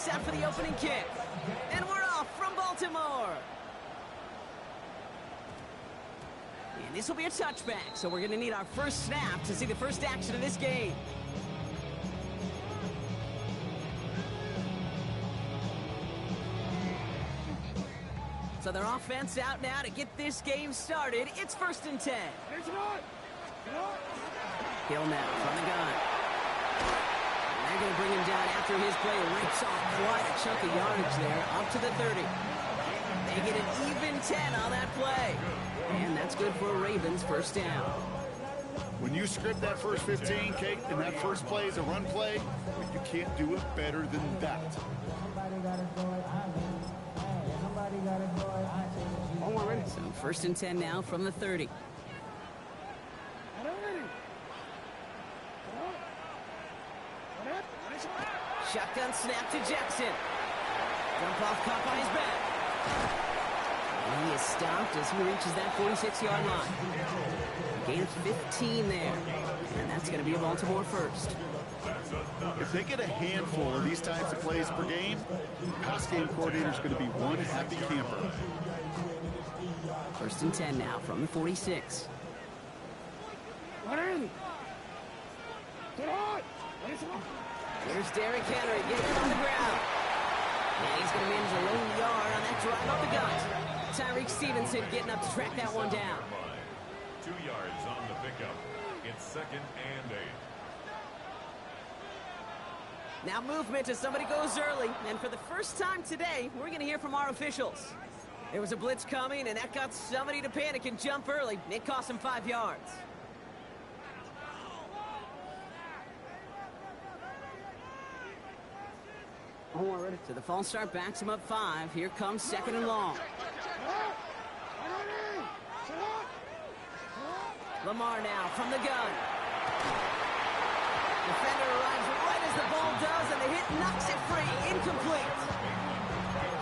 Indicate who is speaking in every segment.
Speaker 1: set for the opening kick. And we're off from Baltimore. And this will be a touchback, so we're going to need our first snap to see the first action of this game. So their offense out now to get this game started. It's 1st and 10. Hill now from the gun. And they're going to bring him down after his play. Rips off quite a chunk of yardage there, up to the 30. They get an even 10 on that play. And that's good for a Ravens first down.
Speaker 2: When you script that first 15, Kate, and that first play is a run play, you can't do it better than that.
Speaker 1: So 1st and 10 now from the 30. Shotgun snap to Jackson. Jump off caught by his back. And he is stopped as he reaches that 46-yard line. Gain of 15 there. And that's going to be a Baltimore first.
Speaker 2: If they get a handful of these types of plays per game, pass game coordinator is going to be one happy camper.
Speaker 1: 1st and 10 now from the 46. Here's Derrick Henry getting it on the ground. And he's going to manage a lone yard on that drive up the gut. Tyreek Stevenson getting up to track that one down.
Speaker 3: 2 yards on the pickup. It's 2nd and 8.
Speaker 1: Now movement as somebody goes early. And for the first time today, we're going to hear from our officials. There was a blitz coming, and that got somebody to panic and jump early. It cost him 5 yards. So the false start backs him up 5. Here comes 2nd and long. Lamar now from the gun. Defender arrives right as the ball does, and the hit knocks it free. Incomplete.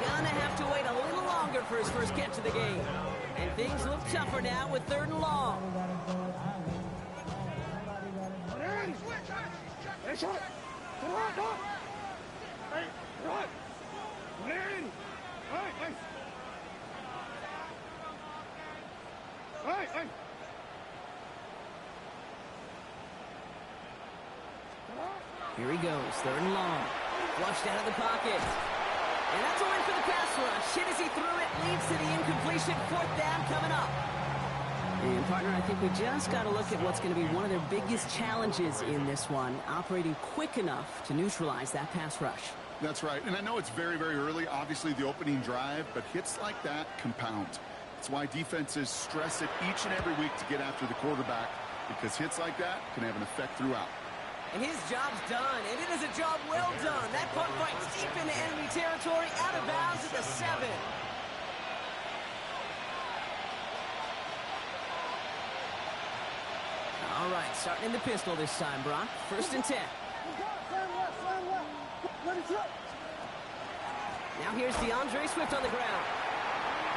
Speaker 1: Gonna have to wait a little longer for his first catch of the game. And things look tougher now with 3rd and long. Here he goes, 3rd and long. Flushed out of the pocket. And that's a win for the pass rush. Hit as he threw it, leads to the incompletion. 4th down coming up. And, partner, I think we just got to look at what's going to be one of their biggest challenges in this one, operating quick enough to neutralize that pass rush.
Speaker 2: That's right. And I know it's very, very early, obviously the opening drive, but hits like that compound. That's why defenses stress it each and every week to get after the quarterback, because hits like that can have an effect throughout.
Speaker 1: And his job's done, and it is a job well done. That punt fights deep into enemy territory, out of bounds at the 7. All right, starting in the pistol this time, Brock. 1st and 10. Now here's DeAndre Swift on the ground.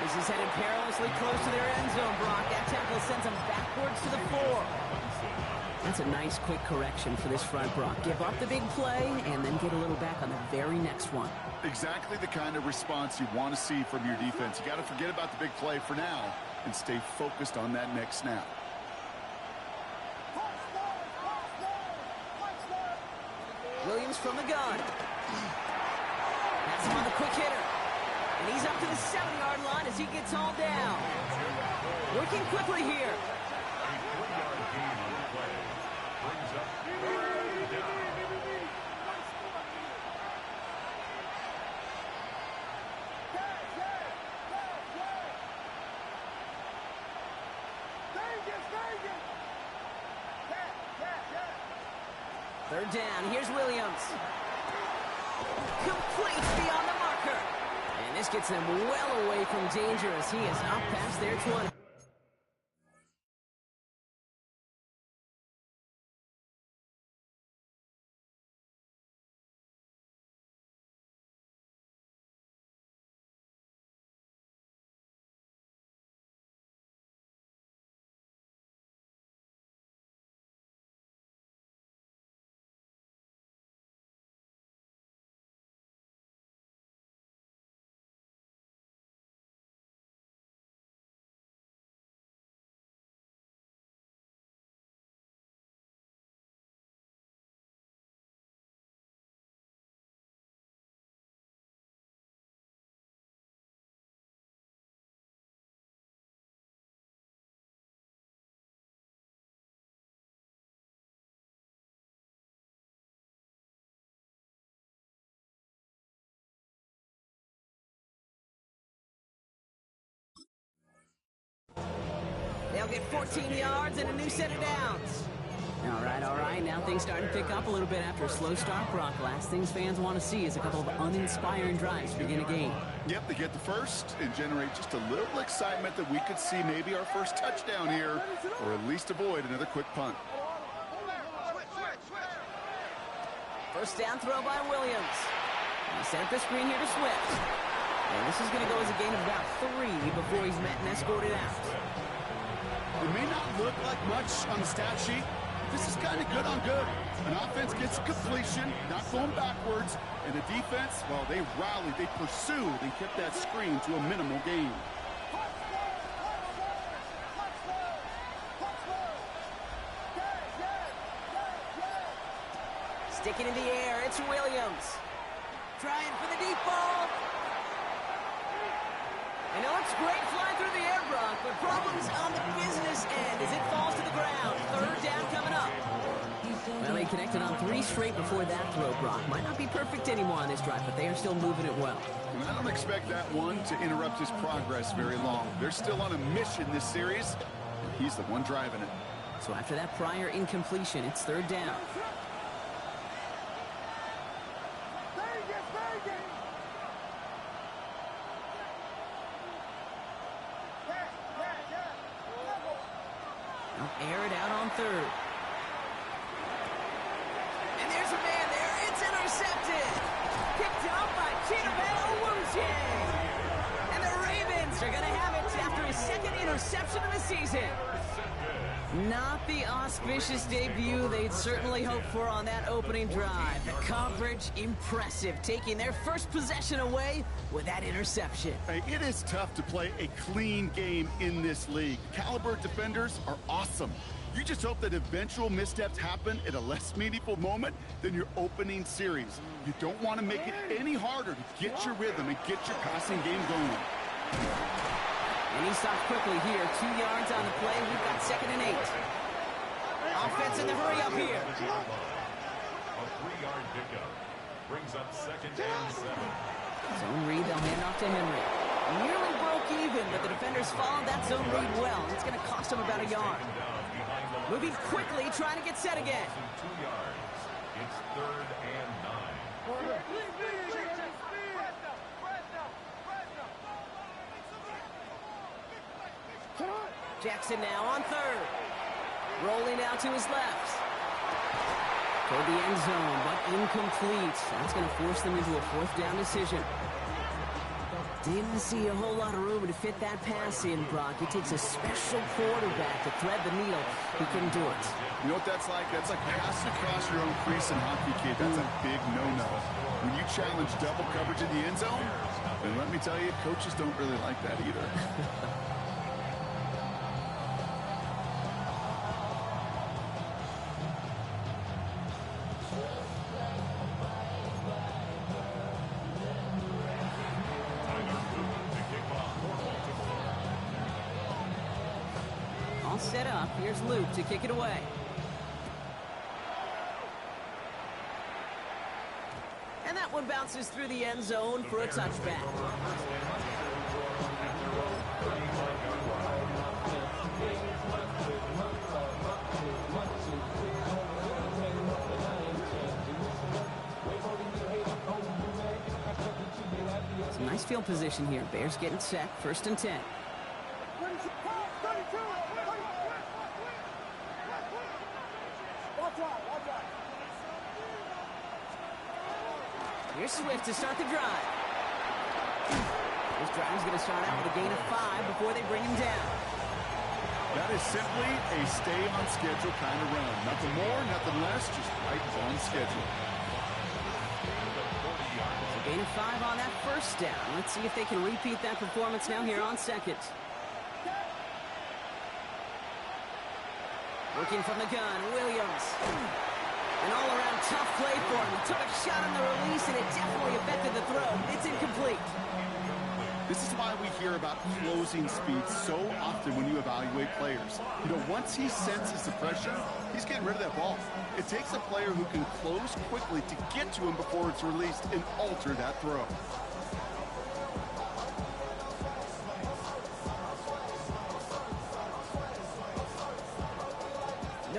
Speaker 1: This is headed perilously close to their end zone, Brock. That tackle sends him backwards to the 4. That's a nice quick correction for this front, Brock. Give up the big play and then get a little back on the very next one.
Speaker 2: Exactly the kind of response you want to see from your defense. You got to forget about the big play for now and stay focused on that next snap.
Speaker 1: Williams from the gun. That's him on the quick hitter. And he's up to the 7-yard line as he gets hauled down. Working quickly here. Third down. Here's Williams. Complete beyond the marker. And this gets them well away from danger as he is up past their 20. They'll get 14 yards and a new set of downs. All right. Now things starting to pick up a little bit after a slow start, Brock. Last things fans want to see is a couple of uninspiring drives to begin a game.
Speaker 2: Yep, they get the first and generate just a little excitement that we could see maybe our first touchdown here, or at least avoid another quick punt.
Speaker 1: First down throw by Williams. He set up the screen here to Swift. And this is going to go as a gain of about 3 before he's met and escorted out.
Speaker 2: It may not look like much on the stat sheet. This is kind of good on good. An offense gets a completion, not going backwards, and the defense, well, they rallied, they pursued, and kept that screen to a minimal gain.
Speaker 1: Sticking in the air, it's Williams. Trying for the deep ball. And it looks great flying through the air, Brock, but problems on the business end as it falls to the ground. Third down coming up. Well, he connected on 3 straight before that throw, Brock. Might not be perfect anymore on this drive, but they are still moving it well.
Speaker 2: And I don't expect that one to interrupt his progress very long. They're still on a mission this series. He's the one driving it.
Speaker 1: So after that prior incompletion, it's third down. Air it out on third. And there's a man there. It's intercepted. Picked up by Chidobe. And the Ravens are going to have it after his second interception of the season. Not the auspicious debut they'd certainly hoped for on that opening drive. The coverage, impressive, taking their first possession away with that interception.
Speaker 2: Hey, it is tough to play a clean game in this league. Caliber defenders are awesome. You just hope that eventual missteps happen at a less meaningful moment than your opening series. You don't want to make it any harder to get your rhythm and get your passing game going.
Speaker 1: And he stops quickly here. 2 yards on the play. We've got 2nd and 8. Offense in the hurry up here.
Speaker 3: A 3-yard pickup brings up 2nd and 7.
Speaker 1: Zone read, they'll hand off to Henry. Nearly broke even, but the defenders followed that zone read well. It's going to cost them about a yard. Moving quickly, trying to get set again.
Speaker 3: 2 yards. It's 3rd and 9.
Speaker 1: Jackson now on third. Rolling out to his left. Toward the end zone, but incomplete. That's going to force them into a 4th down decision. Didn't see a whole lot of room to fit that pass in, Brock. It takes a special quarterback to thread the needle. He couldn't do it.
Speaker 2: You know what that's like? That's like passing across your own crease in hockey, kid. That's a big no-no. When you challenge double coverage in the end zone, then let me tell you, coaches don't really like that either.
Speaker 1: All set up. Here's Luke to kick it away. And that one bounces through the end zone for a touchback. Some nice field position here. Bears getting set. 1st and 10. Here's Swift to start the drive. This drive's going to start out with a gain of 5 before they bring him down.
Speaker 2: That is simply a stay-on-schedule kind of run. Nothing more, nothing less, just right on schedule.
Speaker 1: A gain of 5 on that 1st down. Let's see if they can repeat that performance now here on 2nd. Working from the gun, Williams. An all-around tough play for him. He took a shot on the release, and it definitely affected the throw. It's incomplete.
Speaker 2: This is why we hear about closing speed so often when you evaluate players. You know, once he senses the pressure, he's getting rid of that ball. It takes a player who can close quickly to get to him before it's released and alter that throw.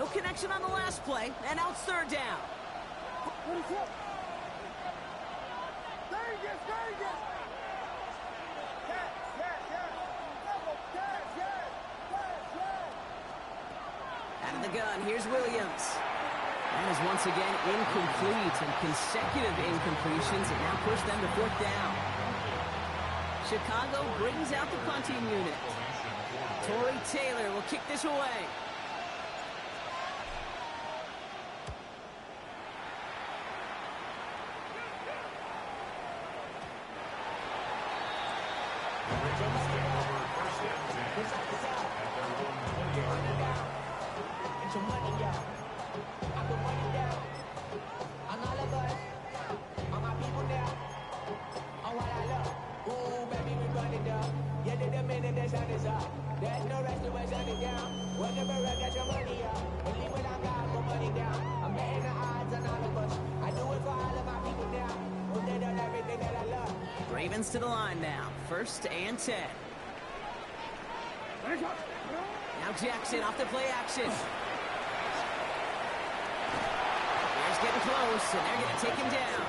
Speaker 1: No connection on the last play, and now it's third down. Out of the gun, here's Williams. That is once again incomplete, and consecutive incompletions have now pushed them to fourth down. Chicago brings out the punting unit. Torrey Taylor will kick this away. Ravens to the line now. 1st and 10. Now Jackson off the play action. Bears getting close, and they're going to take him down.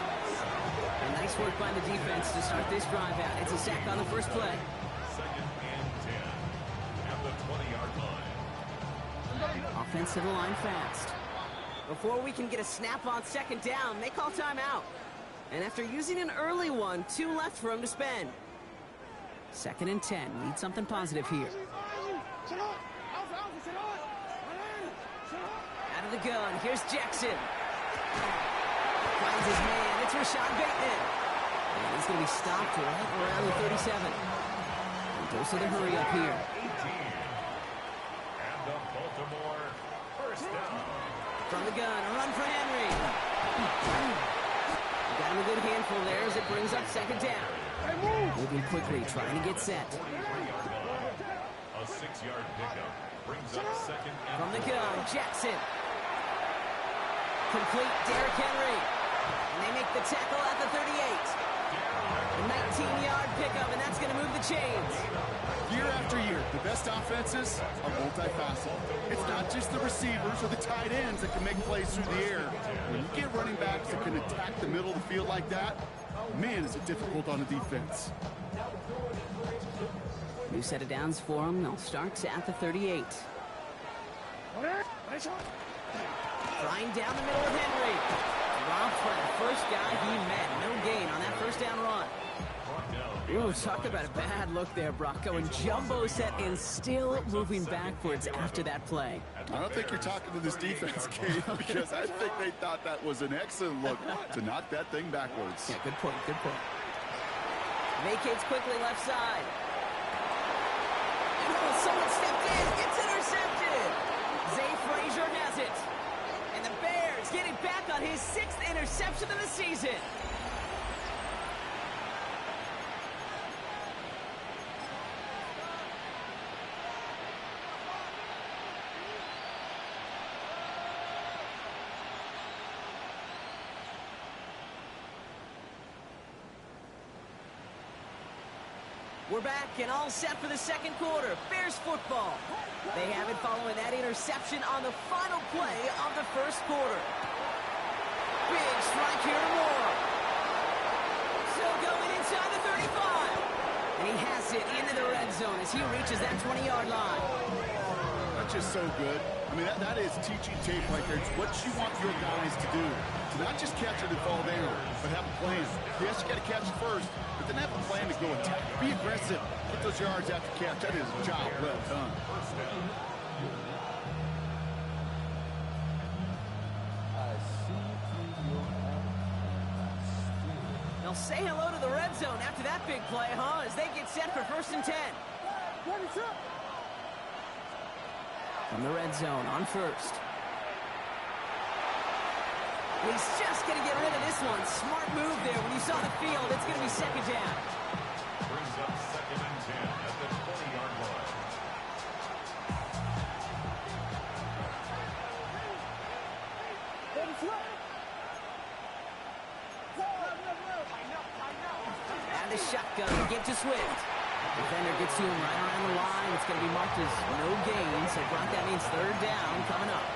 Speaker 1: And nice work by the defense to start this drive out. It's a sack on the first play.
Speaker 3: 2nd and 10 at the 20-yard line.
Speaker 1: Offense to the line fast. Before we can get a snap on 2nd down, they call timeout. And after using an early one, 2 left for him to spend. 2nd and 10. Need something positive here. Out of the gun. Here's Jackson. Finds his man. It's Rashad Bateman. And he's going to be stopped right around the 37. And dose of the hurry up here.
Speaker 3: 18. And the Baltimore 1st down.
Speaker 1: From the gun. A run for Henry. Got him a good handful there as it brings up 2nd down. Moving quickly, trying to get set.
Speaker 3: A 6-yard pickup brings up 2nd and
Speaker 1: From the gun, Jackson. Complete, Derrick Henry. And they make the tackle at the 38. A 19-yard pickup, and that's going to move the chains.
Speaker 2: Year after year, the best offenses are multifaceted. It's not just the receivers or the tight ends that can make plays through the air. When you get running backs that can attack the middle of the field like that, man, is it difficult on the defense.
Speaker 1: New set of downs for them. They'll start at the 38. Flying down the middle of Henry. Robbed for the first guy he met. No gain on that 1st down run. Ooh, talk about a bad look there, Brock. Going jumbo set and still moving backwards after that play.
Speaker 2: I don't think you're talking to this defense, Kate, because I think they thought that was an excellent look to knock that thing backwards.
Speaker 1: Yeah, good point, good point. Vacates quickly left side. Oh, someone stepped in. It's intercepted. Zay Frazier has it. And the Bears getting back on his 6th interception of the season. We're back and all set for the 2nd quarter. Bears football. They have it following that interception on the final play of the 1st quarter. Big strike here to Moore. Still going inside the 35. And he has it into the red zone as he reaches that 20-yard line.
Speaker 2: That's just so good. I mean, that is teaching tape right there. It's what you want your guys to do. To not just catch it and fall down, but have a plan. Yes, you got to catch it first, but then have a plan to go attack. Be aggressive. Get those yards after catch. That is a job well done.
Speaker 1: They'll say hello to the red zone after that big play, huh? As they get set for 1st and 10. From the red zone on 1st. He's just going to get rid of this one. Smart move there. When you saw the field, it's going to be 2nd down.
Speaker 3: brings up 2nd and 10 at the 20-yard line.
Speaker 1: And the shotgun, give to Swift. Defender gets to him right around the line. It's going to be marked as no gain, so Brock, that means 3rd down coming up.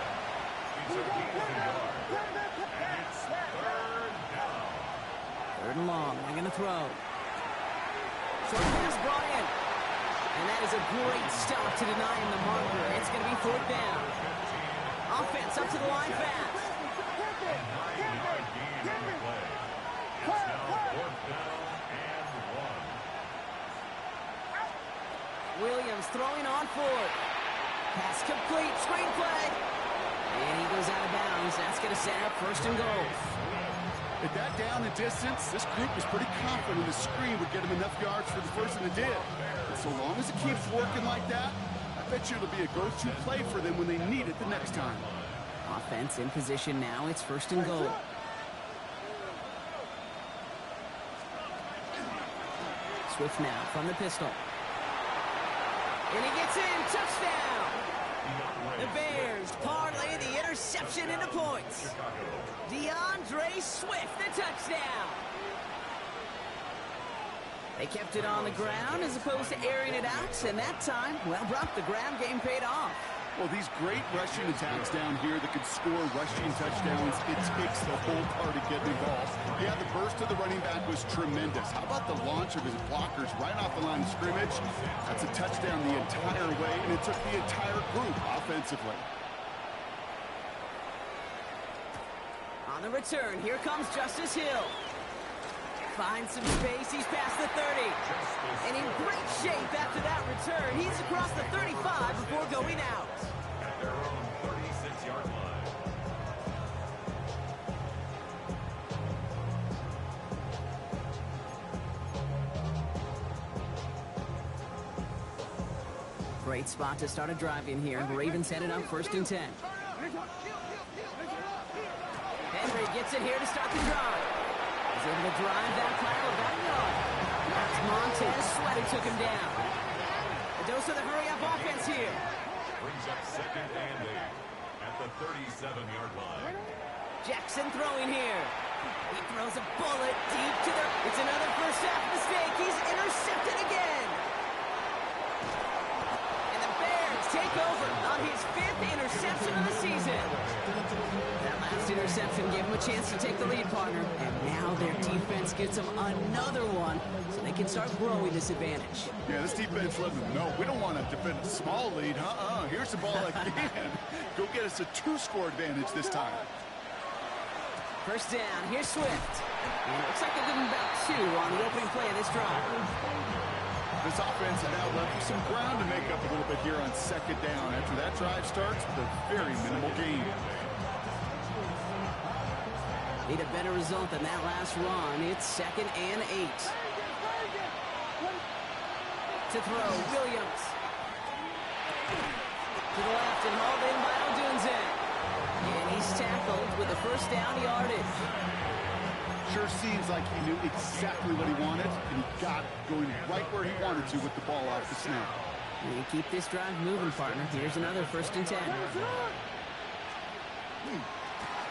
Speaker 3: a gain of a yard. And it's third down.
Speaker 1: Third and long. They're going to throw. Short pass brought in. And that is a great stop to deny him the marker. It's going to be fourth down. Offense up to the line fast.
Speaker 3: 9-yard gain on the play. It's now fourth down and 1.
Speaker 1: Williams throwing on fourth. Pass complete. Screen play. And he goes out of bounds. That's going to set up first and goal.
Speaker 2: At that down and distance, this group was pretty confident the screen would get him enough yards for the first, and it did. And so long as it keeps working like that, I bet you it'll be a go-to play for them when they need it the next time.
Speaker 1: Offense in position now. It's first and goal. Swift now from the pistol. And he gets in. Touchdown. The Bears parlay the interception into points. DeAndre Swift, the touchdown. They kept it on the ground as opposed to airing it out, and that time, well, Brock, the ground game paid off.
Speaker 2: Well, these great rushing attacks down here that can score rushing touchdowns, it takes the whole party getting involved. Yeah, the burst of the running back was tremendous. How about the launch of his blockers right off the line of scrimmage? That's a touchdown the entire way, and it took the entire group offensively.
Speaker 1: On the return, here comes Justice Hill. Finds some space, he's past the 30. And in great shape after that return. He's across the 35 before going out.
Speaker 3: At their own 36-yard line.
Speaker 1: Great spot to start a drive in here. Ravens headed up first and 10. Henry gets it here to start the drive. He's able to drive that pile about a yard. That's Montez Sweater took him down. A dose of the hurry-up offense here.
Speaker 3: Brings up second and 8 at the 37-yard line.
Speaker 1: Jackson throwing here. He throws a bullet deep to the... It's another first half mistake. He's intercepted again. And the Bears take over on his 5th interception of the season. That last interception gave him a chance to take the lead, partner. And now their defense gets them another one so they can start growing this advantage.
Speaker 2: Yeah, this defense let them know we don't want to defend a small lead. Here's the ball again. Go get us a 2-score advantage this time.
Speaker 1: First down, here's Swift. And it looks like they're giving about 2 on the opening play of this drive.
Speaker 2: This offense had now left you some ground to make up a little bit here on second down. After that drive starts with a very minimal gain.
Speaker 1: Need a better result than that last run. It's second and 8. To throw, Williams. To the left and hauled in by Odunze. And he's tackled with a first down yardage.
Speaker 2: Sure seems like he knew exactly what he wanted, and he got it, going right where he wanted to with the ball off the snap.
Speaker 1: And you keep this drive moving, partner. Here's another first and 10.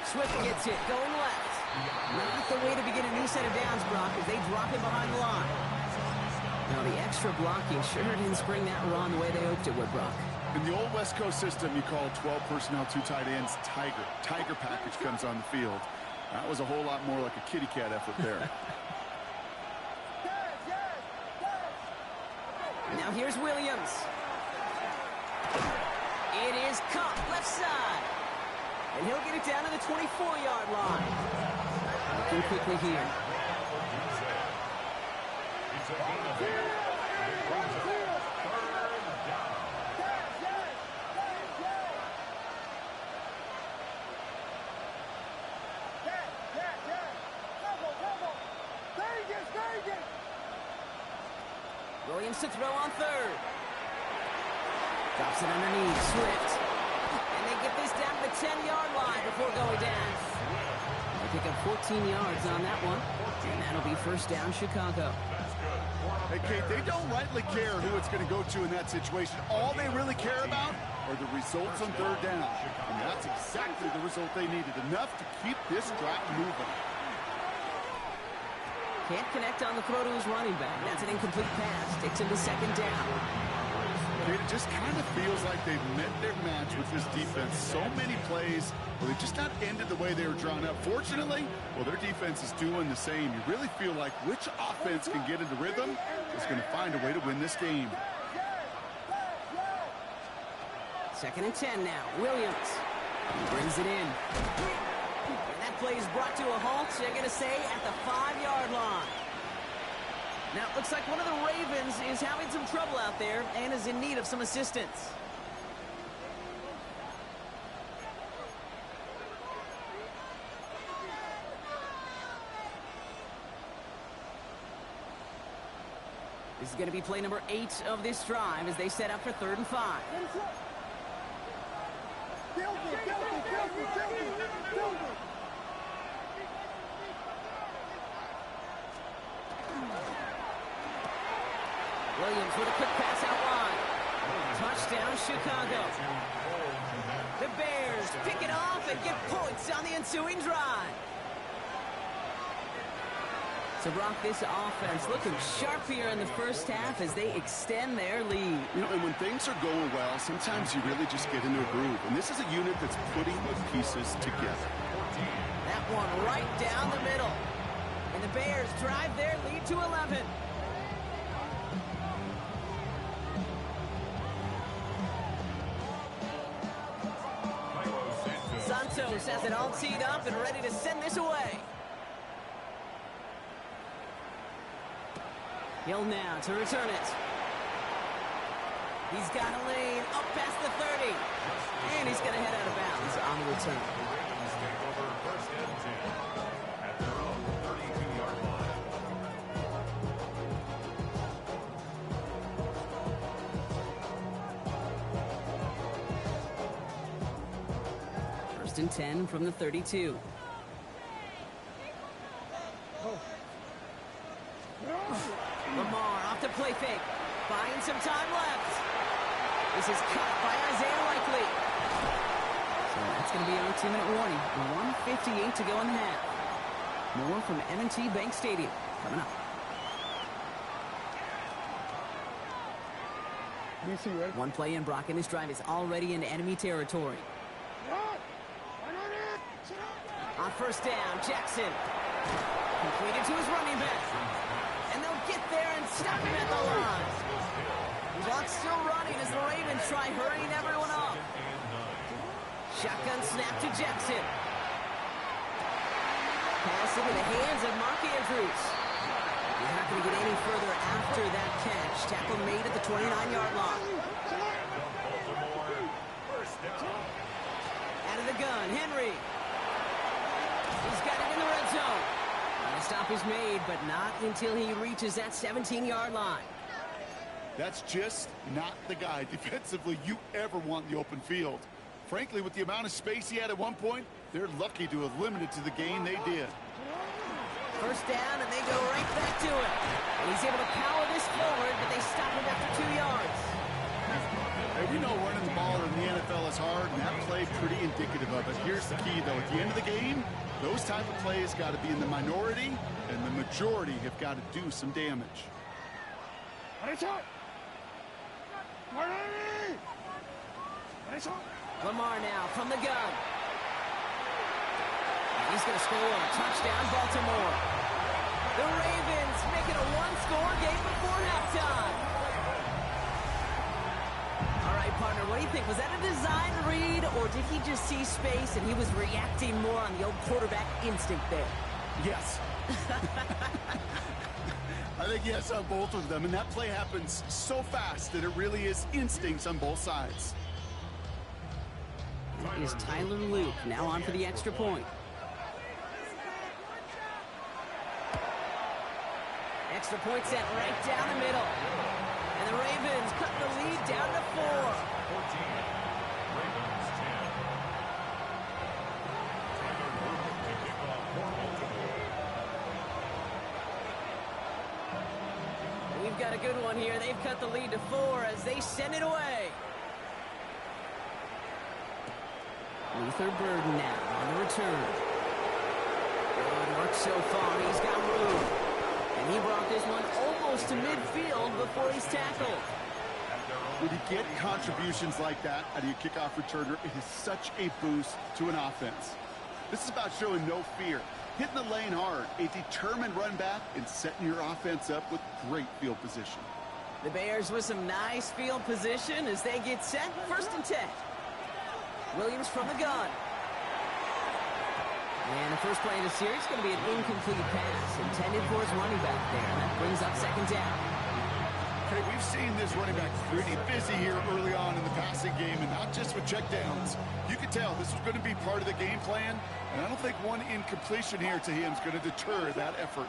Speaker 1: Swift gets it, going left. Not the way to begin a new set of downs, Brock, as they drop him behind the line. Now, the extra blocking sure didn't spring that run the way they hoped it would, Brock.
Speaker 2: In the old West Coast system, you call 12 personnel, 2 tight ends, Tiger. Tiger package comes on the field. That was a whole lot more like a kitty cat effort there.
Speaker 1: Now here's Williams. It is Cutz, left side. And he'll get it down to the 24-yard line. Looking quickly here.
Speaker 3: It's a gain of 8. It brings up third down.
Speaker 1: Williams to throw on third. Drops it underneath. Swift. And they get this down to the 10-yard line before going down. They pick up 14 yards on that one. And that'll be first down, Chicago.
Speaker 2: Hey, Kate, they don't rightly care who it's going to go to in that situation. All they really care about are the results on third down. And that's exactly the result they needed. Enough to keep this drive moving.
Speaker 1: Can't connect on the throw to his running back. That's an incomplete pass. Takes him to second down.
Speaker 2: Kate, it just kind of feels like they've met their match with this defense. So many plays, well, they just not ended the way they were drawn up. Fortunately, well, their defense is doing the same. You really feel like which offense can get into rhythm is going to find a way to win this game.
Speaker 1: 2nd and 10 now. Williams brings it in. And that play is brought to a halt, so you're going to say at the 5-yard line. Now, it looks like one of the Ravens is having some trouble out there and is in need of some assistance. This is going to be play number 8 of this drive as they set up for 3rd and 5. Williams with a quick pass out wide. Touchdown, Chicago. The Bears pick it off and get points on the ensuing drive. So, Brock, this offense looking sharp here in the first half as they extend their lead.
Speaker 2: You know, and when things are going well, sometimes you really just get into a groove. And this is a unit that's putting the pieces together.
Speaker 1: That one right down the middle. And the Bears drive their lead to 11. Santos has it all teed up and ready to send this away. Hill now to return it. He's got a lane up past the 30. And he's going to head out of bounds on the return.
Speaker 3: Ravens take over 1st and 10 at their own 32-yard line.
Speaker 1: 1st and 10 from the 32. Lamar off the play fake. Buying some time left. This is cut by Isaiah Likely. So that's going to be our 2-minute warning. 1:58 to go in the half. More from M&T Bank Stadium coming up. One play in, Brock, and this drive is already into enemy territory. On 1st down, Jackson. Completed to his running back. And they'll get there and stop him at the line. The clock's still running as the Ravens try hurrying everyone up. Shotgun snap to Jackson. Pass into the hands of Mark Andrews. He's not going to get any further after that catch. Tackle made at the 29-yard line. Out of the gun, Henry. He's got it in the red zone. The stop is made, but not until he reaches that 17-yard line.
Speaker 2: That's just not the guy defensively you ever want in the open field. Frankly, with the amount of space he had at one point, they're lucky to have limited to the gain they did.
Speaker 1: 1st down, and they go right back to it. And he's able to power this forward, but they stop him after 2 yards.
Speaker 2: Hey, we know running the ball in the NFL is hard, and that play pretty indicative of it. Here's the key, though. At the end of the game, those type of plays got to be in the minority, and the majority have got to do some damage.
Speaker 1: Lamar now from the gun. He's going to score a touchdown, Baltimore. The Ravens make it a one-score game before halftime. All right, partner, what do you think? Was that a design read, or did he just see space and he was reacting more on the old quarterback instinct there?
Speaker 2: Yes. I think yes on both of them, and that play happens so fast that it really is instincts on both sides.
Speaker 1: That is Tyler Luke now on for the extra point. Extra point set right down the middle. And the Ravens cut the lead down to 4.
Speaker 3: 14. Ravens 10.
Speaker 1: We've got a good one here. They've cut the lead to 4 as they send it away. Luther Burden now on the return. Good work so far. He's got room. And he brought this one almost to midfield before he's tackled.
Speaker 2: When you get contributions like that out of your kickoff returner, it is such a boost to an offense. This is about showing no fear, hitting the lane hard, a determined run back, and setting your offense up with great field position.
Speaker 1: The Bears with some nice field position as they get set. 1st and 10. Williams from the gun. And the first play of the series is going to be an incomplete pass intended for his running back there. And that brings up 2nd down.
Speaker 2: Hey, we've seen this running back pretty busy here early on in the passing game, and not just with checkdowns. You can tell this was going to be part of the game plan, and I don't think one incompletion here to him is going to deter that effort.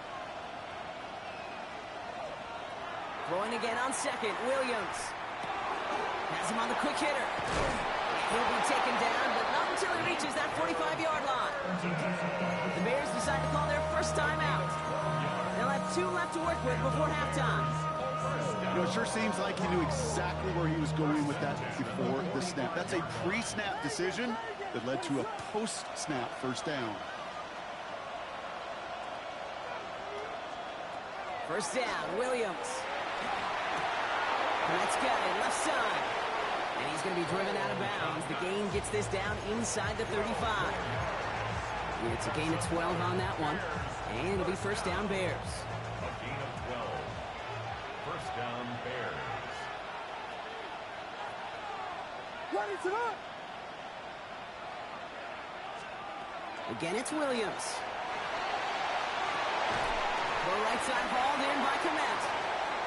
Speaker 1: Throwing again on 2nd, Williams. Has him on the quick hitter. He'll be taken down, but not until he reaches that 45-yard line. The Bears decide to call their first timeout. They'll have 2 left to work with before halftime.
Speaker 2: You know, it sure seems like he knew exactly where he was going with that before the snap. That's a pre-snap decision that led to a post-snap first down.
Speaker 1: First down, Williams. And that's got it, left side. And he's going to be driven out of bounds. The gain gets this down inside the 35. It's a gain of 12 on that one. And it'll be first down Bears.
Speaker 3: A gain of 12. First down Bears.
Speaker 1: Again, it's Williams. The right side hauled in by Cutz.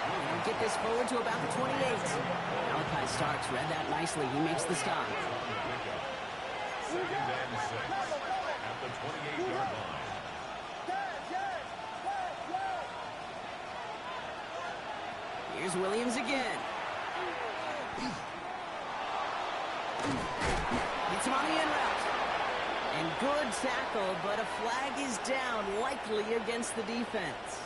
Speaker 1: And get this forward to about the 28. Malachi Starks read that nicely. He makes the stop.
Speaker 3: 2nd and 6 at the 28-yard line.
Speaker 1: Here's Williams again. Gets him on the in route. And good tackle, but a flag is down, likely against the defense.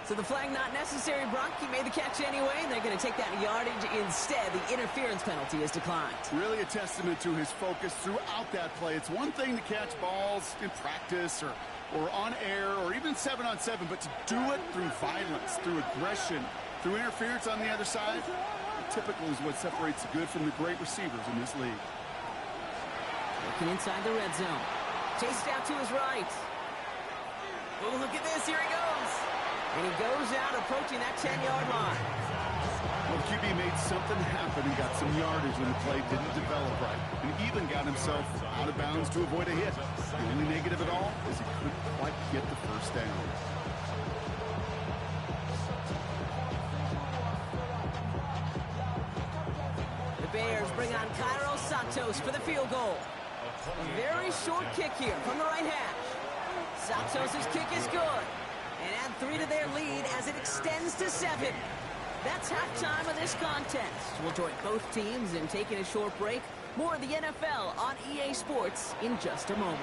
Speaker 1: So the flag not necessary, Brock. He made the catch anyway, and they're going to take that yardage instead. The interference penalty is declined.
Speaker 2: Really a testament to his focus throughout that play. It's one thing to catch balls in practice or on air or even 7-on-7, but to do it through violence, through aggression, through interference on the other side, typical is what separates the good from the great receivers in this league.
Speaker 1: Looking inside the red zone. Chased out to his right. Oh, look at this. Here he goes. And he goes out approaching that 10-yard line.
Speaker 2: Well, QB made something happen and got some yardage when the play didn't develop right. And even got himself out of bounds to avoid a hit. The only negative at all is he couldn't quite get the first down.
Speaker 1: The Bears bring on Cairo Santos for the field goal. A very short kick here from the right hash. Santos' kick is good. And add 3 to their lead as it extends to 7. That's halftime of this contest. We'll join both teams in taking a short break. More of the NFL on EA Sports in just a moment.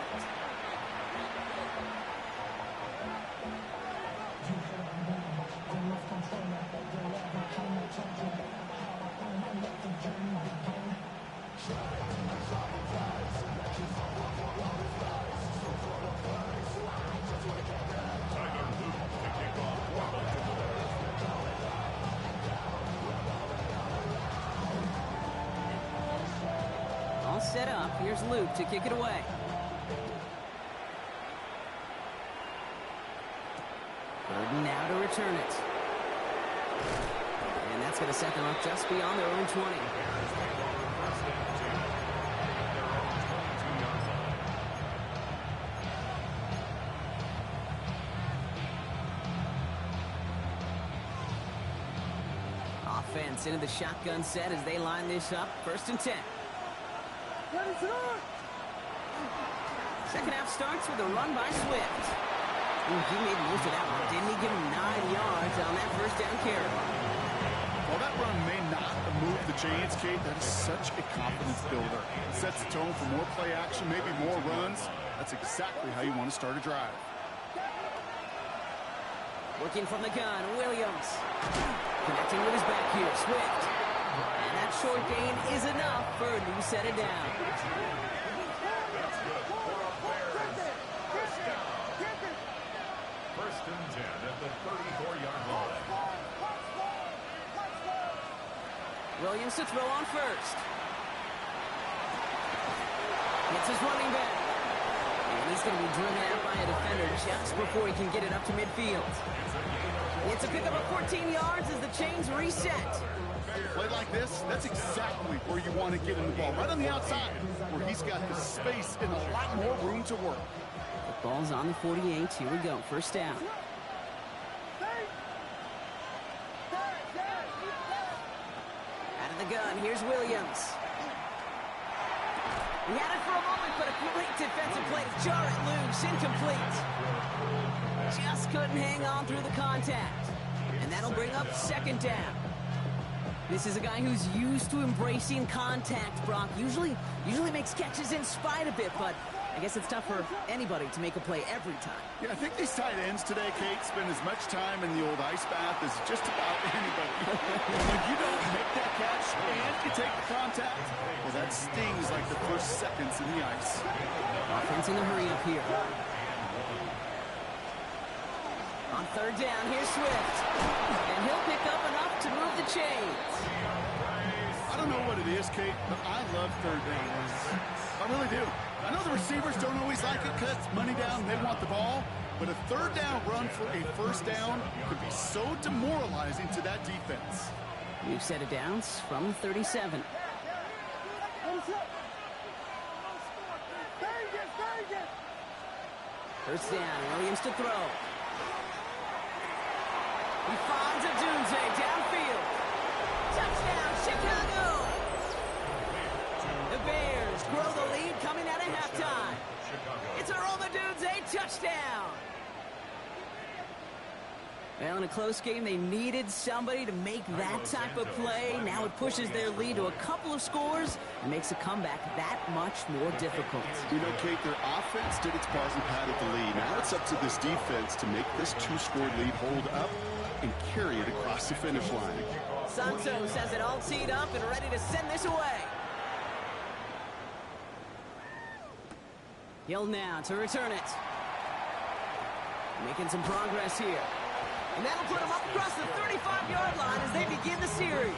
Speaker 1: Set up. Here's Luke to kick it away. Burden now to return it. And that's going to set them up just beyond their own 20. Offense into the shotgun set as they line this up. 1st and 10. Second half starts with a run by Swift. Ooh, he made most of that one, didn't he? Give him 9 yards on that first down carry.
Speaker 2: While that run may not have moved the chains, Kate, that is such a confidence builder. It sets the tone for more play action, maybe more runs. That's exactly how you want to start a drive.
Speaker 1: Working from the gun, Williams. Connecting with his back here, Swift. And that short gain is enough for a new set of downs.
Speaker 3: First and 10 at the 34-yard line.
Speaker 1: Williams to throw on first. It's his running back. And he's going to be driven out by a defender just before he can get it up to midfield. It's a pickup of 14 yards as the chains reset.
Speaker 2: Play like this, that's exactly where you want to get in the ball. Right on the outside, where he's got the space and a lot more room to work.
Speaker 1: The ball's on the 48. Here we go. First down. Out of the gun. Here's Williams. He had it for a moment, but a great defensive play to jar it loose. Incomplete. Just couldn't hang on through the contact. And that'll bring up second down. This is a guy who's used to embracing contact, Brock. Usually makes catches in spite of it, but I guess it's tough for anybody to make a play every time.
Speaker 2: Yeah, I think these tight ends today, Kate, spend as much time in the old ice bath as just about anybody. When you don't make that catch and you take the contact, well, that stings like the first seconds in the ice.
Speaker 1: Offense in a hurry up here. On third down, here's Swift. And he'll pick up enough to move the chains.
Speaker 2: I don't know what it is, Kate, but I love third downs. I really do. I know the receivers don't always like it because it's money down, they want the ball. But a third down run for a first down could be so demoralizing to that defense.
Speaker 1: We've set it downs from 37. First down, Williams to throw. He finds a Dunze downfield. Touchdown, Chicago! The Bears grow the lead coming out of halftime. It's a Roma Dunze touchdown. Well, in a close game, they needed somebody to make that type of play. Now it pushes their lead to a couple of scores and makes a comeback that much more difficult.
Speaker 2: You know, Kate, their offense did its part and padded the lead. Now it's up to this defense to make this two-score lead hold up and carry it across the finish line.
Speaker 1: Santos has it all teed up and ready to send this away. Hill now to return it. Making some progress here. And that'll put them up across the 35-yard line as they begin the series.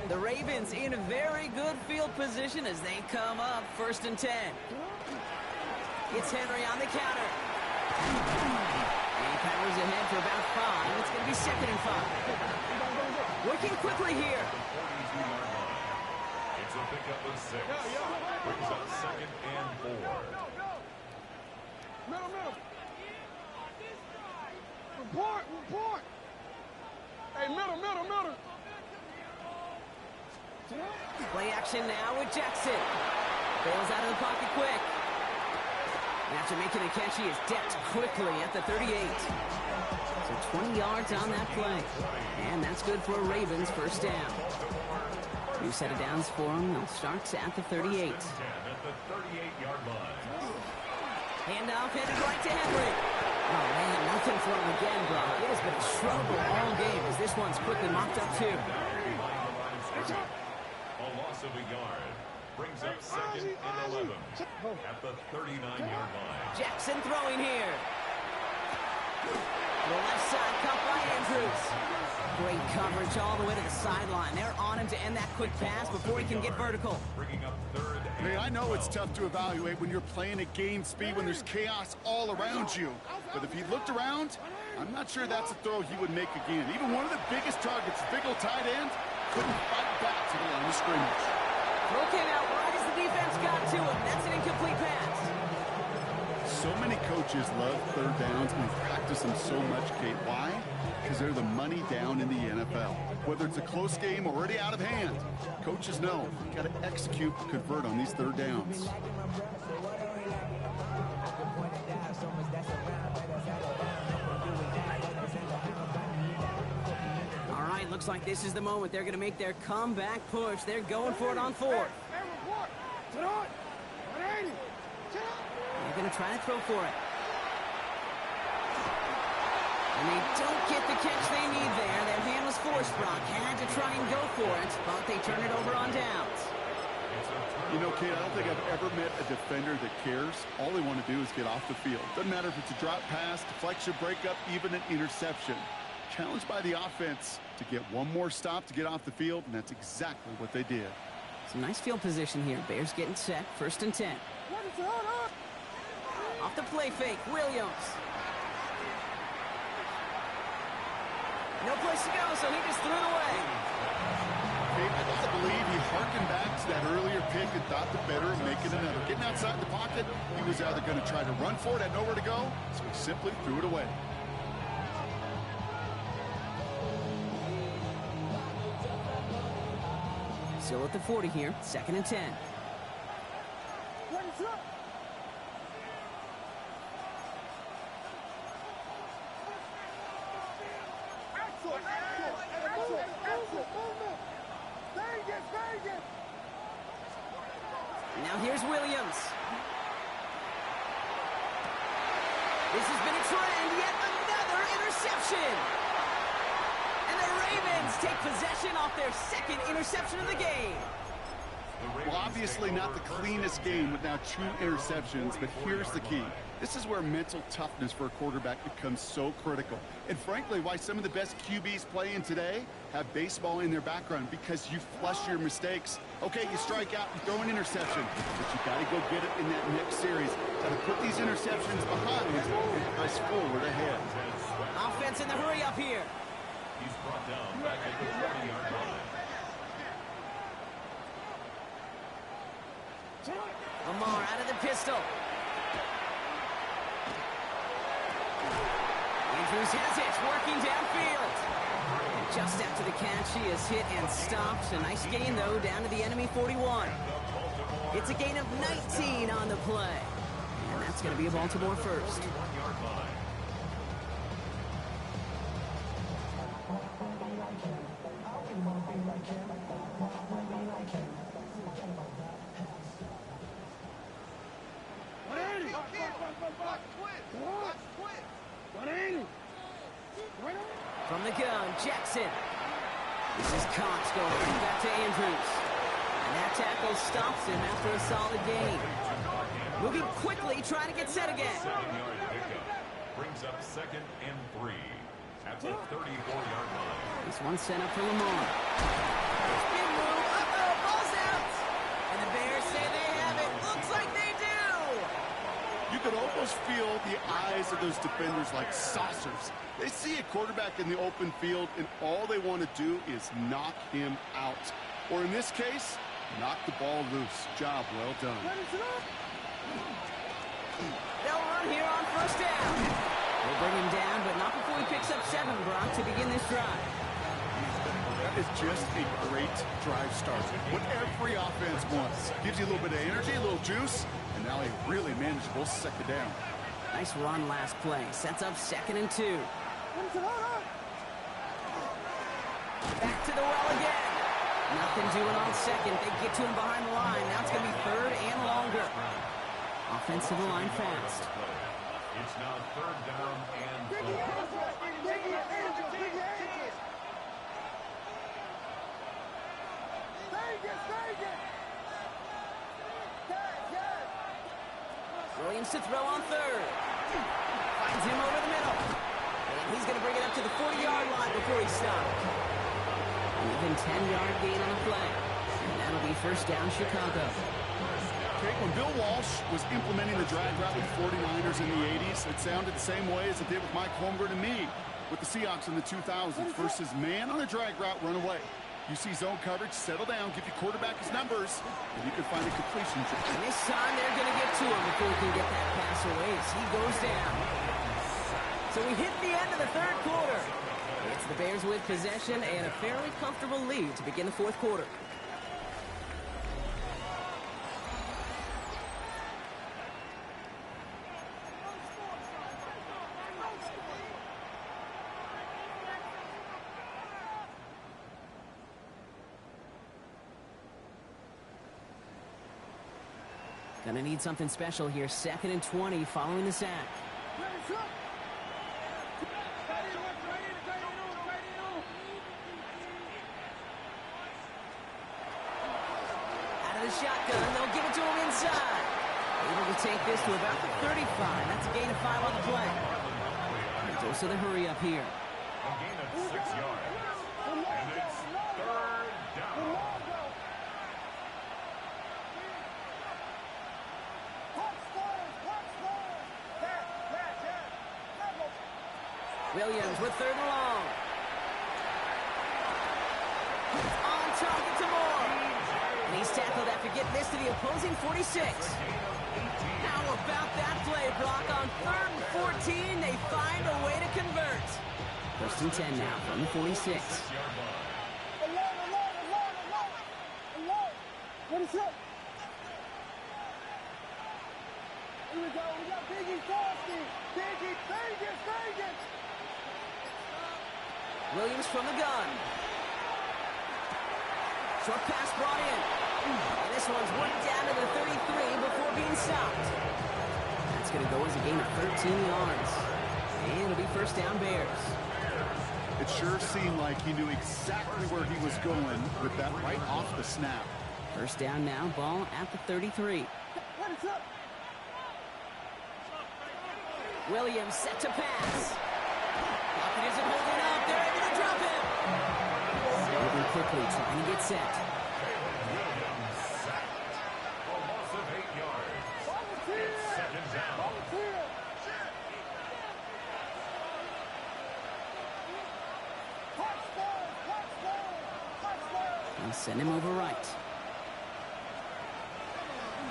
Speaker 1: The Ravens in a very good field position as they come up 1st and 10. It's Henry on the counter. And he powers ahead for about 5. It's going to be 2nd and 5. Working quickly here.
Speaker 3: It's a pickup of 6. Brings up 2nd and 4.
Speaker 4: Middle. Report. Hey, middle.
Speaker 1: Play action now with Jackson. Bails out of the pocket quick. And after making a catch, he is decked quickly at the 38. So 20 yards on that play. And that's good for Ravens first down. New set of downs for him. They'll start at the 38.
Speaker 3: At the 38-yard line.
Speaker 1: Handoff headed right to Henry. Oh, man, nothing for him again, Brock. It has been a struggle all game as this one's quickly mopped up, too.
Speaker 3: A loss of a yard. Brings up 2nd and 11 at the 39-yard line.
Speaker 1: Jackson throwing here. The left side cut by Andrews. Great coverage all the way to the sideline. They're on him to end that quick pass before he can get vertical.
Speaker 3: Bringing up 3rd and
Speaker 2: Hey, I know it's tough to evaluate when you're playing at game speed when there's chaos all around you. But if he looked around, I'm not sure that's a throw he would make again. Even one of the biggest targets, big old tight end, couldn't fight back to the line of scrimmage.
Speaker 1: Throw came out right as the defense got to him. That's an incomplete pass.
Speaker 2: So many coaches love third downs and practice them so much, Kate. Why? Because they're the money down in the NFL. Whether it's a close game or already out of hand, coaches know you've got to execute and convert on these third downs.
Speaker 1: All right, looks like this is the moment they're going to make their comeback push. They're going for it on 4th. They're going to try to throw for it. And they don't get the catch they need there. Their hand was forced, Brock. Had to try and go for it, but they turn it over on downs.
Speaker 2: You know, Kate, I don't think I've ever met a defender that cares. All they want to do is get off the field. Doesn't matter if it's a drop pass, deflection, breakup, even an interception. challenged by the offense to get one more stop to get off the field, and that's exactly what they did.
Speaker 1: Some nice field position here. Bears getting set. 1st and 10. Off the play fake, Williams. No place to go, so he just threw it away.
Speaker 2: I gotta believe he harkened back to that earlier pick and thought the better of making another. Getting outside the pocket, he was either going to try to run for it, had nowhere to go, so he simply threw it away.
Speaker 1: Still at the 40 here, 2nd and 10. Now here's Williams. This has been a trend, yet another interception. And the Ravens take possession off their 2nd interception of the game.
Speaker 2: Well, obviously not the cleanest game with now 2 interceptions, but here's the key. This is where mental toughness for a quarterback becomes so critical. And frankly, why some of the best QBs playing today have baseball in their background, because you flush your mistakes. Okay, you strike out, you throw an interception, but you got to go get it in that next series. Got to put these interceptions behind and press forward ahead.
Speaker 1: Offense in the hurry up here.
Speaker 3: He's brought down back at the 20-yard line.
Speaker 1: Lamar out of the pistol. Andrews has it, working downfield. And just after the catch, he is hit and stopped. A nice gain, though, down to the enemy 41. It's a gain of 19 on the play. And that's going to be a Baltimore first. From the gun, Jackson. This is Cutz going back to Andrews. And that tackle stops him after a solid gain. Moving quickly, trying to get set again.
Speaker 3: 7-yard pickup brings up 2nd and 3 at the 34-yard line.
Speaker 1: This one sent up for Lamar. Big move. Uh-oh, ball's out. And the Bears say they have it. Looks like they do.
Speaker 2: You could almost feel the eyes of those defenders like saucers. They see a quarterback in the open field, and all they want to do is knock him out. Or in this case, knock the ball loose. Job well done.
Speaker 1: They'll run here on 1st down. They'll bring him down, but not before he picks up 7, Brock, to begin this drive.
Speaker 2: That is just a great drive start. What every offense wants. Gives you a little bit of energy, a little juice, and now a really manageable 2nd down.
Speaker 1: Nice run last play. Sets up 2nd and 2. Back to the well again. Nothing doing on 2nd. They get to him behind the line. Now it's going to be 3rd and longer. Offensive line fast.
Speaker 3: It's now 3rd down and 4.
Speaker 1: Williams to throw on 3rd. Finds him over the middle. And he's going to bring it up to the 40-yard line before he stopped. An even 10-yard gain on the play. And that'll be 1st down Chicago.
Speaker 2: Okay, when Bill Walsh was implementing the drag route with 49ers in the 80s, it sounded the same way as it did with Mike Holmgren and me with the Seahawks in the 2000s versus man on a drag route, run away. You see zone coverage, settle down, give your quarterback his numbers, and you can find a completion.
Speaker 1: And this time they're going to get to him before he can get that pass away as he goes down. So we hit the end of the 3rd quarter. It's the Bears with possession and a fairly comfortable lead to begin the 4th quarter. Gonna need something special here. 2nd and 20 following the sack. Out of the shotgun, they'll give it to him inside. Able to take this to about the 35. That's a gain of 5 on the play. It's also the hurry up here.
Speaker 3: A gain of 6 yards. And it's 3rd down.
Speaker 1: Williams with 3rd and long. On target to Moore. And he's tackled after getting this to the opposing 46. How about that play, Brock? On 3rd and 14, they find a way to convert. 1st and 10 now from the 46.
Speaker 4: What is up? Here we go. We got Biggie Frosty. Biggie, Vegas.
Speaker 1: Williams from the gun. Short pass brought in. And this one's worked down to the 33 before being stopped. That's going to go as a gain of 13 yards. And it'll be 1st down Bears.
Speaker 2: It sure seemed like he knew exactly where he was going with that right off the snap.
Speaker 1: 1st down now, ball at the 33.
Speaker 4: What is up?
Speaker 1: Williams set to pass. Pocket isn't holding up. They're able to drop him. Moving quickly, trying to get set.
Speaker 3: Williams sacked. A loss of 8 yards. It's 2nd down.
Speaker 1: And send him over right.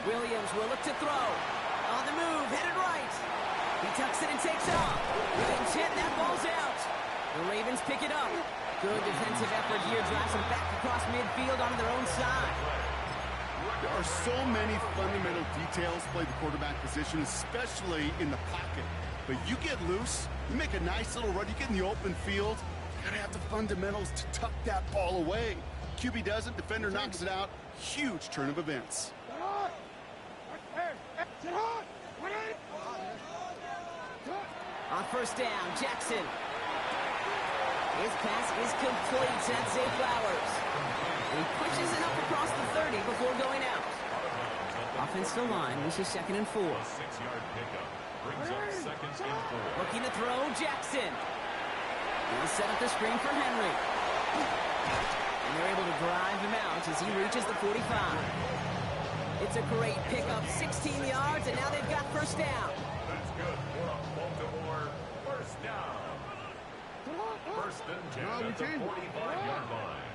Speaker 1: Williams will look to throw. On the move, headed right. He tucks it and takes off. With intent, that ball's out. The Ravens pick it up. Good defensive effort here. Drives them back across midfield onto their own side.
Speaker 2: There are so many fundamental details play the quarterback position, especially in the pocket. But you get loose, you make a nice little run, you get in the open field, you gotta have the fundamentals to tuck that ball away. QB doesn't, defender knocks it out. Huge turn of events.
Speaker 1: On 1st down, Jackson. His pass is complete. That's Zay Flowers. And he pushes it up across the 30 before going out. Offensive line, this is 2nd and 4.
Speaker 3: 6-yard pickup brings up 2nd and 4.
Speaker 1: Looking to throw, Jackson. He'll set up the screen for Henry. And they're able to drive him out as he reaches the 45. It's a great pickup, 16 yards, and now they've got 1st down.
Speaker 3: That's good for a Baltimore 1st down. 1st and 10 at the 45-yard line.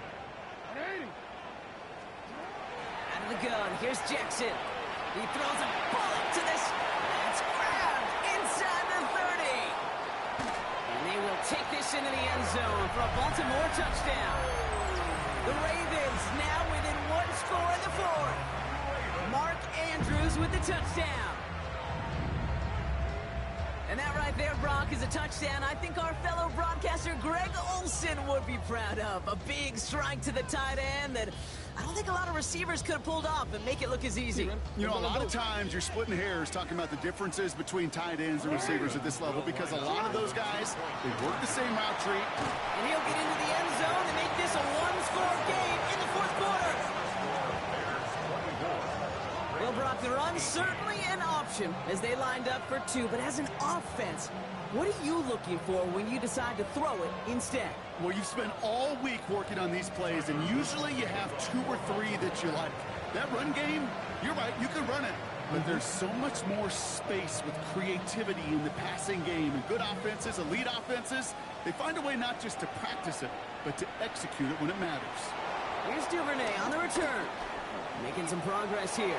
Speaker 1: Out of the gun, here's Jackson. He throws a bullet to this. That's grabbed inside the 30. And they will take this into the end zone for a Baltimore touchdown. The Ravens now within 1 score in the 4th. Mark Andrews with the touchdown. And that right there, Brock, is a touchdown I think our fellow broadcaster Greg Olsen would be proud of. A big strike to the tight end that I don't think a lot of receivers could have pulled off and make it look as easy.
Speaker 2: You know, a lot of times you're splitting hairs talking about the differences between tight ends and receivers at this level because a lot of those guys, they work the same route tree.
Speaker 1: And he'll get into the end zone to make this a 1-score game in the 4th quarter. Well, Brock, the run certainly an option as they lined up for 2, but as an offense, what are you looking for when you decide to throw it instead?
Speaker 2: Well, you've spent all week working on these plays, and usually you have 2 or 3 that you like. That run game, you're right, you can run it, but there's so much more space with creativity in the passing game. And good offenses, elite offenses, they find a way not just to practice it, but to execute it when it matters.
Speaker 1: Here's Duvernay on the return. Making some progress here.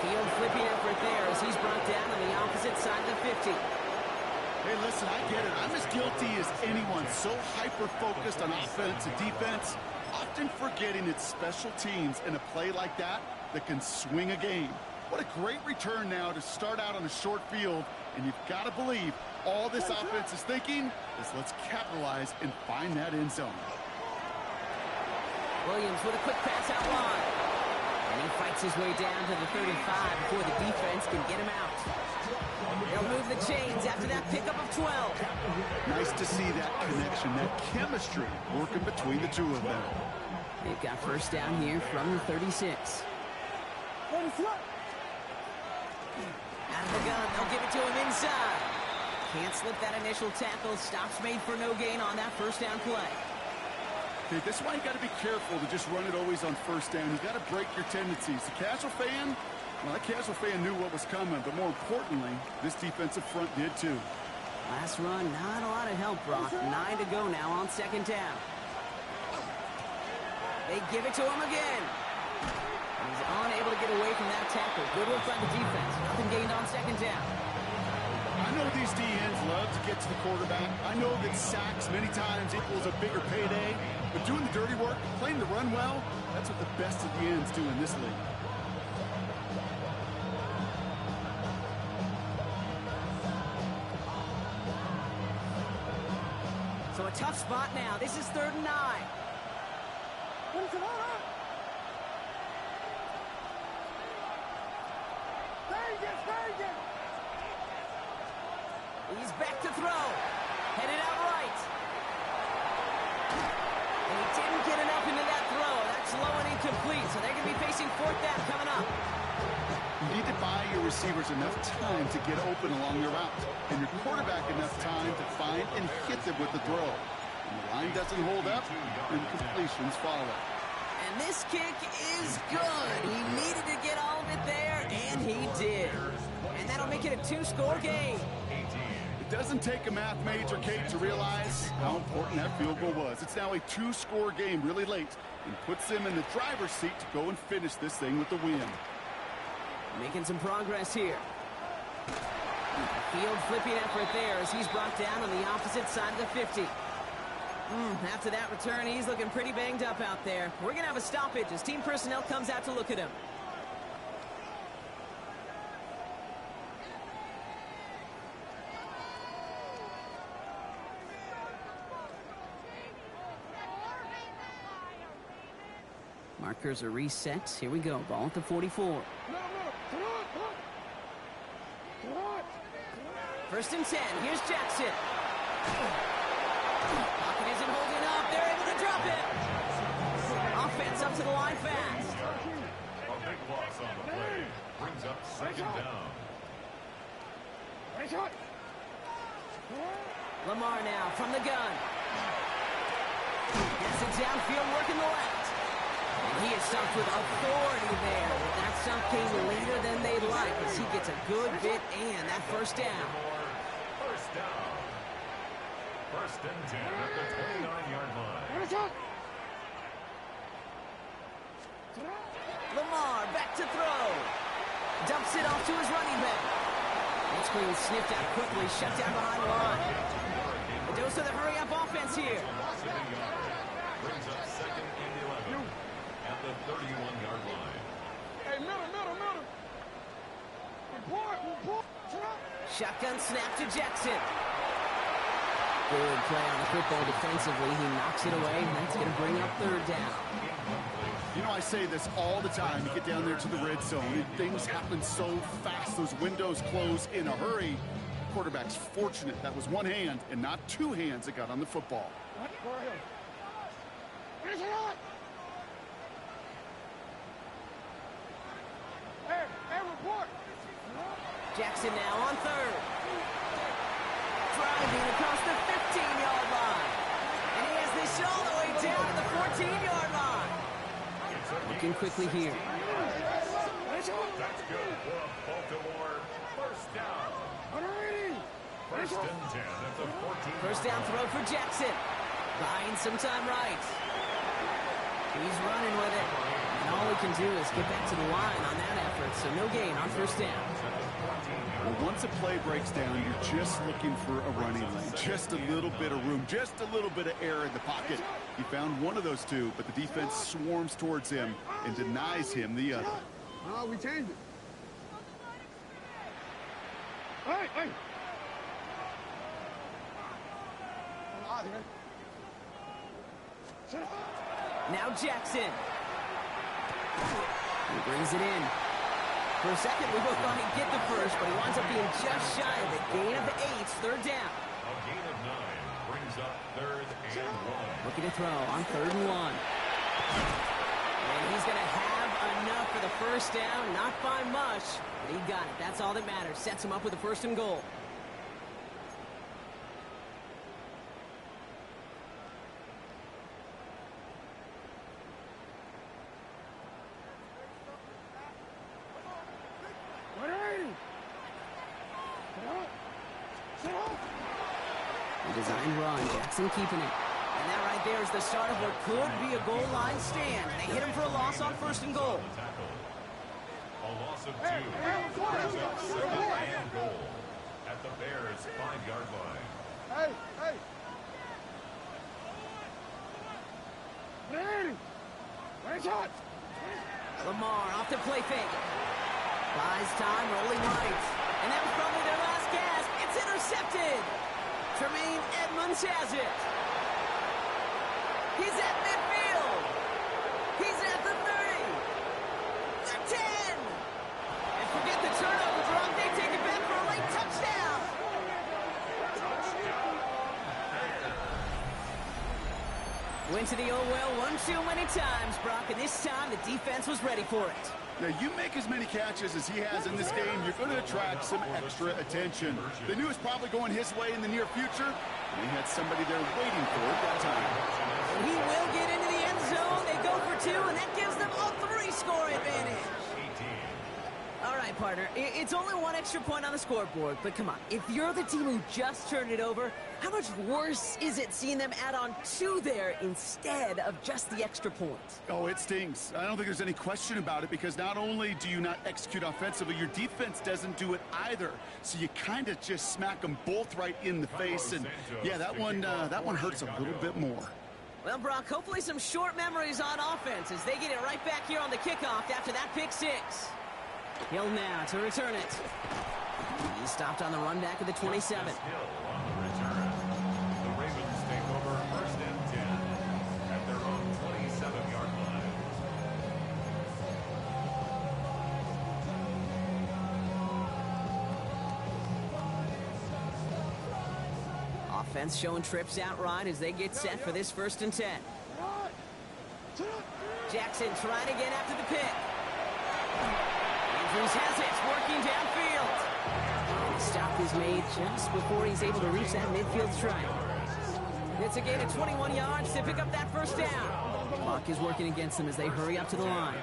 Speaker 1: Field flipping effort there as he's brought down on the opposite side of the 50.
Speaker 2: Hey, listen, I get it. I'm as guilty as anyone. So hyper-focused on offense and defense, often forgetting it's special teams in a play like that that can swing a game. What a great return now to start out on a short field, and you've got to believe all this offense is thinking is let's capitalize and find that end zone.
Speaker 1: Williams with a quick pass out wide. And he fights his way down to the 35 before the defense can get him out. They'll move the chains after that pickup of 12.
Speaker 2: Nice to see that connection, that chemistry working between the 2 of them.
Speaker 1: They've got 1st down here from the 36.
Speaker 4: What is up?
Speaker 1: Out of the gun, they'll give it to him inside. Can't slip that initial tackle. Stops made for no gain on that first down play.
Speaker 2: Okay, this is why you got to be careful to just run it always on first down. You got to break your tendencies. The casual fan, well, that casual fan knew what was coming, but more importantly, this defensive front did too.
Speaker 1: Last run, not a lot of help, Brock. 9 to go now on second down. They give it to him again. He's unable to get away from that tackle. Good work by the defense. Nothing gained on second down.
Speaker 2: I know these DNs love to get to the quarterback. I know that sacks many times equals a bigger payday. But doing the dirty work, playing the run well, that's what the best of the ends do in this league.
Speaker 1: So a tough spot now. This is 3rd and 9. He's back to throw. Headed out right. And he didn't get enough into that throw. That's low and incomplete. So they're going to be facing 4th down coming up.
Speaker 2: You need to buy your receivers enough time to get open along your route, and your quarterback enough time to find and hit them with the throw. When the line doesn't hold up, then completions follow.
Speaker 1: And this kick is good. He needed to get all of it there, and he did. And that'll make it a 2-score game.
Speaker 2: It doesn't take a math major, Kate, to realize how important that field goal was. It's now a 2-score game really late and puts them in the driver's seat to go and finish this thing with the win.
Speaker 1: Making some progress here. Field flipping effort there as he's brought down on the opposite side of the 50. After that return, he's looking pretty banged up out there. We're going to have a stoppage as team personnel comes out to look at him. Markers are reset. Here we go. Ball at the 44. 1st and 10. Here's Jackson. Pocket isn't holding up. They're able to drop it. Offense up to the line fast.
Speaker 3: A big loss on the play. Brings up 2nd down.
Speaker 1: Lamar now from the gun. Gets it downfield, working the left. And he is stumped with authority there. That stump came later than they'd like as he gets a good bit and that 1st down.
Speaker 3: 1st down. 1st and 10 at the 29-yard line.
Speaker 1: Lamar back to throw. Dumps it off to his running back. That screen sniffed out quickly, shut down behind the line. A dose of the hurry-up offense here.
Speaker 3: Brings up 2nd and 11 at the 31-yard line.
Speaker 4: Hey, middle. Report.
Speaker 1: Shotgun snap to Jackson. Good play on the football defensively. He knocks it away, and that's going to bring up 3rd down.
Speaker 2: You know, I say this all the time. You get down there to the red zone, and things happen so fast. Those windows close in a hurry. The quarterback's fortunate that was one hand and not 2 hands that got on the football.
Speaker 4: Hey, report.
Speaker 1: Jackson now on 3rd. Driving across the 15-yard line. And he has this all the way down to the 14-yard line. Looking quickly here.
Speaker 3: That's good for Baltimore. 1st down. 1st and 10 at the 14.
Speaker 1: 1st down throw for Jackson. Buying some time right. He's running with it. And all he can do is get back to the line on that effort. So no gain on 1st down.
Speaker 2: Well, once a play breaks down, you're just looking for a running lane. Just a little bit of room, just a little bit of air in the pocket. He found one of those 2, but the defense swarms towards him and denies him the other.
Speaker 4: Oh, we changed it. Hey.
Speaker 1: Now Jackson. He brings it in. For a second, we both thought he'd get the first, but he winds up being just shy of it. Gain of 8, 3rd down.
Speaker 3: A gain of 9 brings up 3rd and 1.
Speaker 1: Looking to throw on 3rd and 1. And he's going to have enough for the 1st down. Not by much, but he got it. That's all that matters. Sets him up with a 1st and goal. The design run, Jackson keeping it. And that right there is the start of what could be a goal line stand. They hit him for a loss on 1st and goal.
Speaker 3: A loss of 2. Brings up 2nd and goal at the Bears' 5-yard line.
Speaker 4: Hey, hey. Ready. Ready, shot.
Speaker 1: Lamar off the play fake. Buys time, rolling right. And that was probably their last gasp. It's intercepted. Tremaine Edmonds has it. He's at midfield. He's at the 30. The 10. And forget the turnover drop. They take it back for a late touchdown. Went to the old well one too many times, Brock, and this time the defense was ready for it.
Speaker 2: Now, you make as many catches as he has in this game, you're going to attract some extra attention. They knew it was probably going his way in the near future, and he had somebody there waiting for it that time.
Speaker 1: He will get into the end zone. They go for 2, and that gives them a 3-score advantage. All right, partner, it's only 1 extra point on the scoreboard, but come on. If you're the team who just turned it over, how much worse is it seeing them add on 2 there instead of just the extra point?
Speaker 2: Oh, it stings. I don't think there's any question about it, because not only do you not execute offensively, your defense doesn't do it either. So you kind of just smack them both right in the face, and yeah, that one hurts a little bit more.
Speaker 1: Well, Brock, hopefully some short memories on offense as they get it right back here on the kickoff after that pick 6. Hill now to return it. He stopped on the run back at the 27.
Speaker 3: Hill on the return. The Ravens take over 1st and 10 at their own 27-yard line.
Speaker 1: Offense showing trips out right as they get set for this 1st and 10. Jackson trying to get after the pick. Andrews has it, working downfield. And the stop is made just before he's able to reach that midfield stripe. It's a gain of 21 yards to pick up that 1st down. Clock is working against them as they hurry up to the line.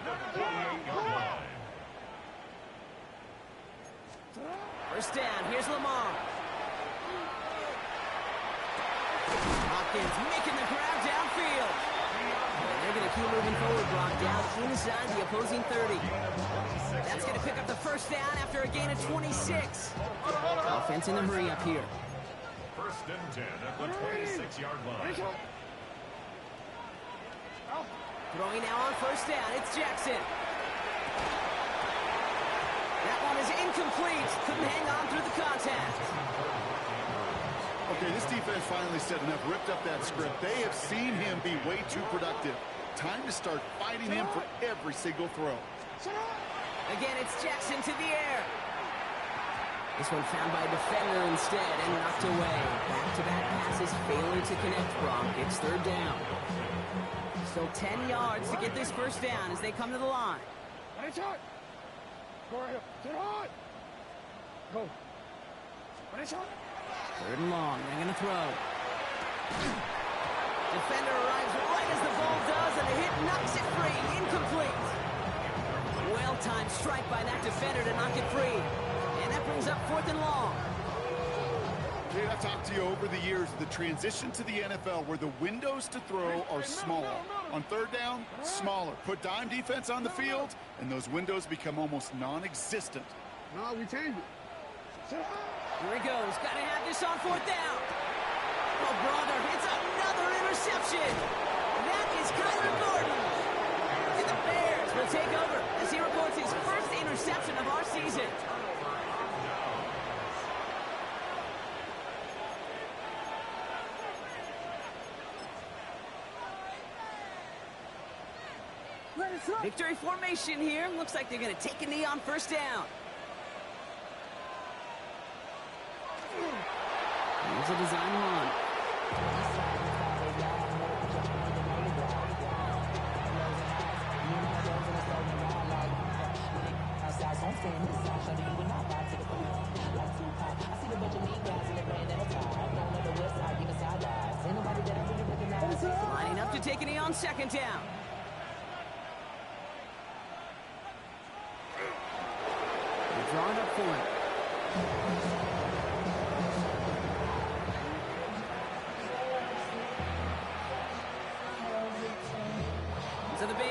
Speaker 1: 1st down, here's Lamar. Hopkins making the grab downfield. And they're going to keep moving forward, Brock, down inside the opposing 30. That's going to pick up the 1st down after a gain of 26. Offense in the hurry up here.
Speaker 3: 1st and 10 at the 26-yard line.
Speaker 1: Throwing now on 1st down, it's Jackson. That one is incomplete. Couldn't hang on through the contact.
Speaker 2: Okay, this defense finally said enough, ripped up that script. They have seen him be way too productive. Time to start fighting him for every single throw.
Speaker 1: Again, it's Jackson to the air. This one found by a defender instead and knocked away. Back-to-back passes failing to connect, Brock. It's 3rd down. Still 10 yards to get this 1st down as they come to the line.
Speaker 4: Go.
Speaker 1: 3rd and long. They're going to throw. Defender arrives right as the ball does, and the hit knocks it free. Incomplete. Well-timed strike by that defender to knock it free. And that brings up 4th and long.
Speaker 2: Jay, I've talked to you over the years, the transition to the NFL where the windows to throw are small. On 3rd down, smaller. Put dime defense on the field, and those windows become almost non-existent.
Speaker 4: No, we change it.
Speaker 1: Here he goes. Got to have this on 4th down. Oh, brother, it's another interception. That is Kyler Gordon. And the Bears will take over as he records his 1st interception of our season. Victory formation here. Looks like they're going to take a knee on 1st down. Here's a design run. Lining up to take a knee on 2nd down. They're drawing up for it. So the big